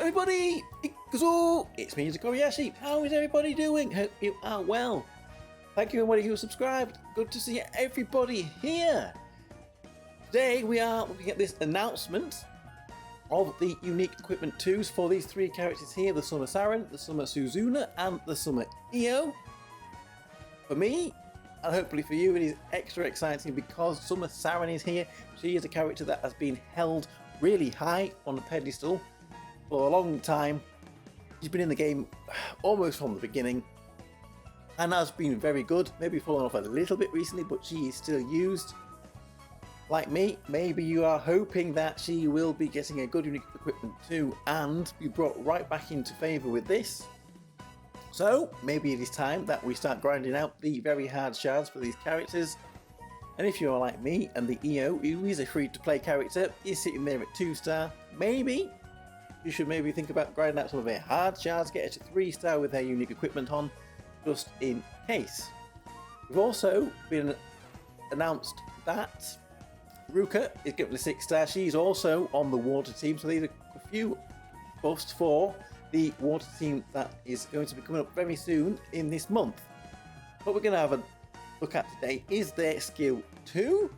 everybody! It's me, Tokkuri Yashi. How is everybody doing? Hope you are well. Thank you everybody who subscribed. Good to see everybody here. Today we are looking at this announcement of the unique equipment 2s for these three characters here, the Summer Saren, the Summer Suzuna, and the Summer EO. For me, and hopefully for you, it is extra exciting because Summer Saren is here. She is a character that has been held really high on a pedestal for a long time. She's been in the game almost from the beginning and has been very good, maybe fallen off a little bit recently, but she is still used. Like me, maybe you are hoping that she will be getting a good unique equipment too and be brought right back into favour with this. So maybe it is time that we start grinding out the very hard shards for these characters. And if you are like me and the EO, who is a free to play character, is sitting there at 2-star, maybe you should maybe think about grinding out some of their hard shards, get it to 3-star with their unique equipment on, just in case. We've also been announced that Ruka is given a 6-star. She's also on the water team, so these are a few buffs for the water team that is going to be coming up very soon in this month. What we're going to have a look at today is their skill 2,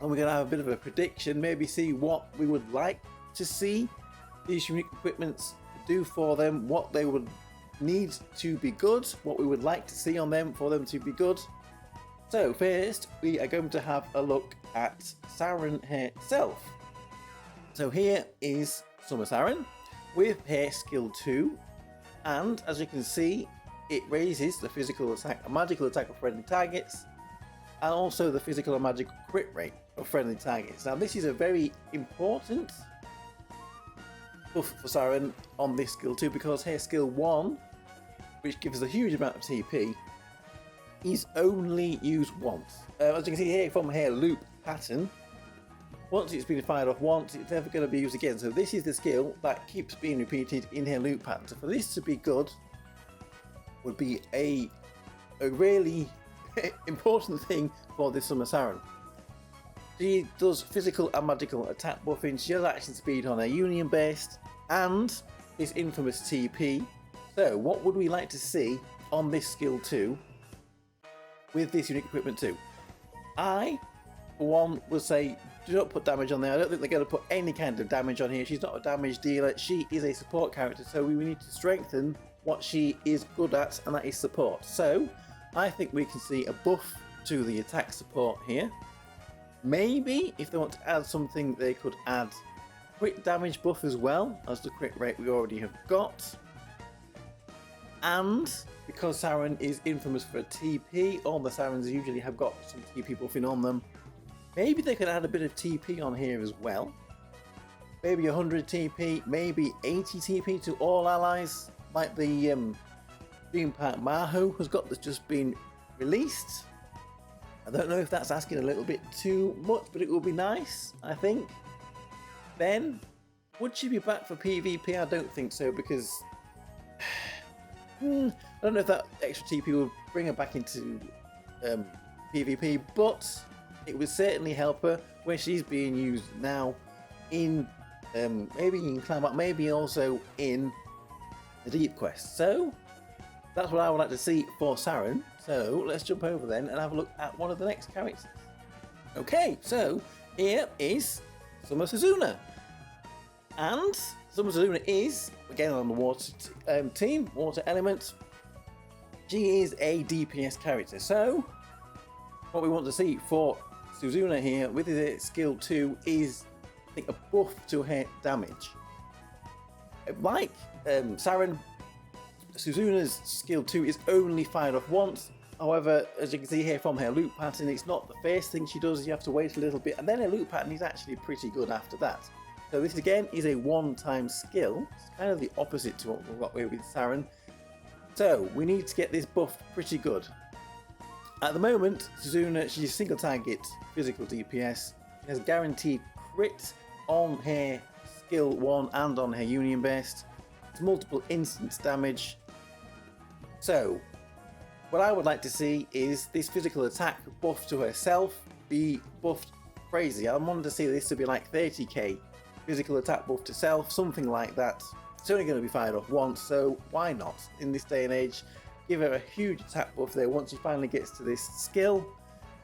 and we're going to have a bit of a prediction, maybe see what we would like to see these unique equipments do for them, what they would need to be good, what we would like to see on them for them to be good. So first we are going to have a look at Saren herself. So here is Summer Saren with her skill 2, and as you can see, it raises the physical attack and magical attack of friendly targets, and also the physical and magical crit rate of friendly targets. Now this is a very important buff for Saren on this skill 2 because her skill 1, which gives a huge amount of TP, is only used once. As you can see here from her loop pattern, once it's been fired off once, it's never going to be used again. So this is the skill that keeps being repeated in her loop pattern. So for this to be good would be a really important thing for this Summer Saren. She does physical and magical attack buffing, she has action speed on her union based, and this infamous TP. So what would we like to see on this skill 2 with this unique equipment 2? I, for one, would say do not put damage on there. I don't think they're going to put any kind of damage on here. She's not a damage dealer, she is a support character, so we need to strengthen what she is good at, and that is support. So I think we can see a buff to the attack support here. Maybe if they want to add something, they could add crit damage buff as well as the crit rate we already have got. And because Saren is infamous for a TP, all the Sarens usually have got some TP buffing on them, maybe they could add a bit of TP on here as well. Maybe 100 TP, maybe 80 TP to all allies, like the Theme Park Maho has got, that's just been released. I don't know if that's asking a little bit too much, but it will be nice, I think. Then, would she be back for PvP? I don't think so, because I don't know if that extra TP will bring her back into PvP, but it would certainly help her where she's being used now in maybe in Climb, maybe also in the Deep Quest. So that's what I would like to see for Saren. So let's jump over then and have a look at one of the next characters. Okay, so here is Summer Suzuna, and Summer Suzuna is again on the water team, water element. She is a DPS character, so what we want to see for Suzuna here with her skill 2 is, I think, a buff to her damage. Like Saren, Suzuna's skill 2 is only fired off once. However, as you can see here from her loop pattern, it's not the first thing she does. You have to wait a little bit, and then her loop pattern is actually pretty good after that. So this again is a one-time skill. It's kind of the opposite to what we've got here with Saren. So we need to get this buff pretty good. At the moment, Suzuna, she's single target physical DPS. She has guaranteed crit on her skill 1 and on her union based. It's multiple instance damage. So what I would like to see is this physical attack buff to herself be buffed crazy. I wanted to see this to be like 30k physical attack buff to self, something like that. It's only going to be fired off once, so why not? In this day and age, give her a huge attack buff there once she finally gets to this skill.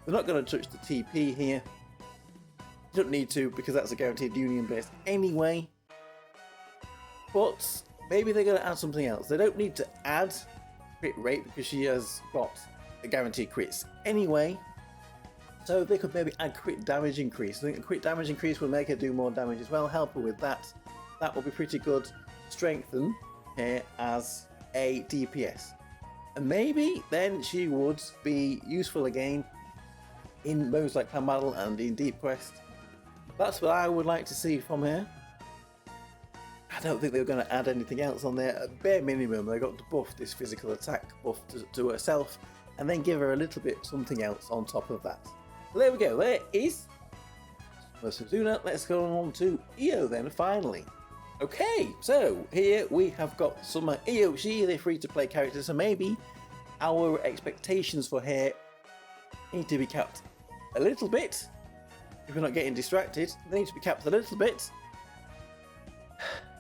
They're not going to touch the TP here. You don't need to, because that's a guaranteed union base anyway. But maybe they're going to add something else. They don't need to add crit rate because she has got a guaranteed crits anyway. So they could maybe add crit damage increase. I think a crit damage increase will make her do more damage as well. Help her with that. That will be pretty good. Strengthen her as a DPS. And maybe then she would be useful again in modes like Clan Battle and in Deep Quest. That's what I would like to see from her. I don't think they were going to add anything else on there. At bare minimum, they got to buff this physical attack buff to herself, and then give her a little bit something else on top of that. So there we go. There is Suzuna. Let's go on to EO then, finally. Okay, so here we have got some EO. She is a free-to-play character, so maybe our expectations for her need to be capped a little bit. If we're not getting distracted, they need to be capped a little bit.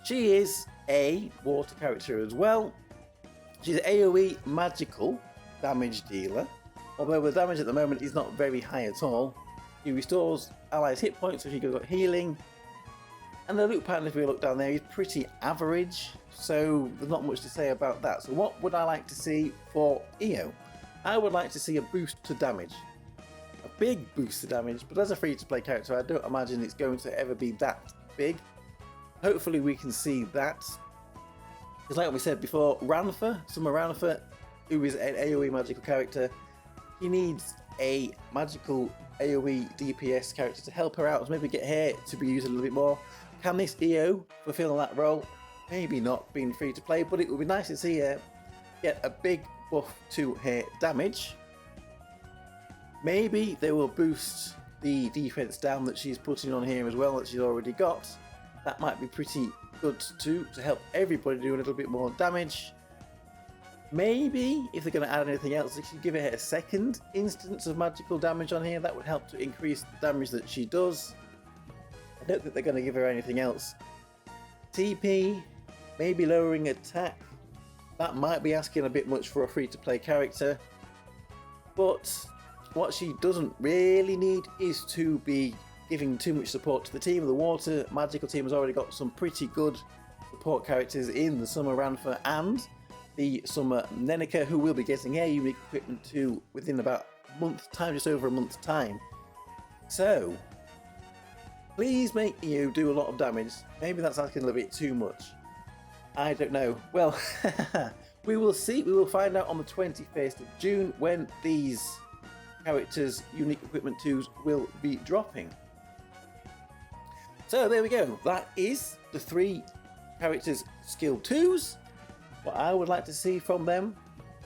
She is a water character as well. She's an AoE magical damage dealer, although the damage at the moment is not very high at all. She restores allies' hit points, so she got healing. And the loot pattern, if we look down there, is pretty average, so there's not much to say about that. So what would I like to see for EO? I would like to see a boost to damage. A big boost to damage, but as a free-to-play character, I don't imagine it's going to ever be that big. Hopefully we can see that. Because like we said before, Summer Ranfa, who is an AoE magical character, he needs a magical AoE DPS character to help her out, so maybe get her to be used a little bit more. Can this EO fulfill that role? Maybe not, being free to play, but it would be nice to see her get a big buff to her damage. Maybe they will boost the defense down that she's putting on here as well, that she's already got. That might be pretty good too, to help everybody do a little bit more damage. Maybe, if they're going to add anything else, they should give her a second instance of magical damage on here. That would help to increase the damage that she does. I don't think they're going to give her anything else. TP, maybe lowering attack. That might be asking a bit much for a free-to-play character. But what she doesn't really need is to be giving too much support to the team. The water magical team has already got some pretty good support characters in the Summer Ranfa and the Summer Nenica, who will be getting her unique equipment too within about a month's time, just over a month's time. So please make you do a lot of damage. Maybe that's asking a little bit too much. I don't know. Well, we will see. We will find out on the 21st of June when these characters' unique equipment 2s will be dropping. So there we go. That is the 3 characters' skill 2s. What I would like to see from them.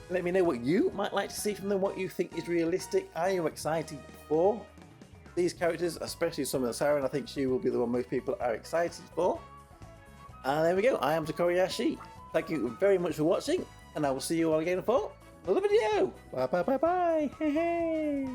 Let me know what you might like to see from them, what you think is realistic. Are you excited for these characters, especially some of the Saren? I think she will be the one most people are excited for. And there we go. I am Tokkuri Yashi. Thank you very much for watching, and I will see you all again for another video. Bye bye bye bye. Hey hey.